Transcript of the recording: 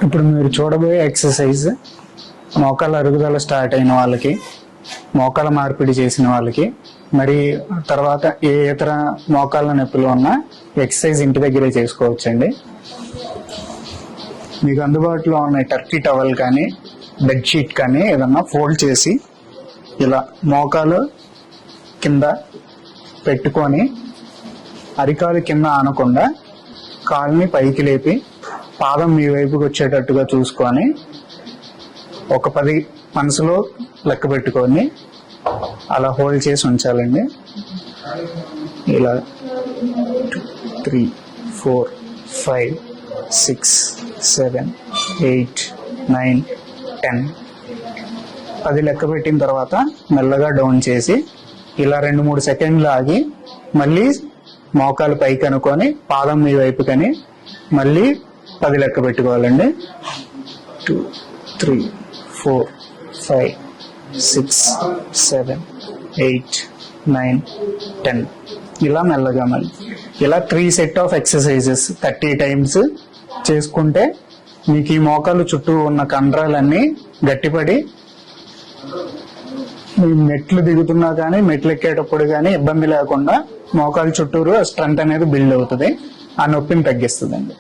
ఇప్పుడు మీరు చూడబోయే ఎక్సర్సైజ్ మోకాళ్ళ అరుగుదల స్టార్ట్ అయిన వాళ్ళకి, మోకాళ్ళ మార్పిడి చేసిన వాళ్ళకి, మరి తర్వాత ఏ ఇతర మోకాళ్ళ నొప్పులు ఉన్నా ఎక్సర్సైజ్ ఇంటి దగ్గరే చేసుకోవచ్చండి. మీకు అందుబాటులో ఉన్న టర్కీ టవల్ కానీ బెడ్షీట్ కానీ ఏదన్నా ఫోల్డ్ చేసి ఇలా మోకాలు కింద పెట్టుకొని అరికాలు కింద ఆనకుండా కాలుని పైకి లేపి పాదం మీ వైపుకి వచ్చేటట్టుగా చూసుకొని ఒక 10 మనసులో లెక్క పెట్టుకొని అలా హోల్డ్ చేసి ఉంచాలండి. ఇలా 2, 3, 4, 5, 6, 7, 8, 9, 10. 10 లెక్క పెట్టిన తర్వాత మెల్లగా డౌన్ చేసి ఇలా 2-3 సెకండ్లు ఆగి మళ్ళీ మోకాలు పైకి అనుకొని పాదం మీ వైపు కని మళ్ళీ 10 లెక్క పెట్టుకోవాలండి. 2, 3, 4, 5, 6, 7, 8, 9, 10. ఇలా మెల్లగా మళ్ళీ ఇలా 3 సెట్ ఆఫ్ ఎక్సర్సైజెస్ 30 టైమ్స్ చేసుకుంటే మీకు ఈ మోకాలు చుట్టూ ఉన్న కండరాలన్నీ గట్టిపడి మెట్లు దిగుతున్నా కానీ మెట్లు ఎక్కేటప్పుడు కానీ ఇబ్బంది లేకుండా మోకాలు చుట్టూరు స్ట్రెంత్ అనేది బిల్డ్ అవుతుంది, ఆ నొప్పిని తగ్గిస్తుందండి.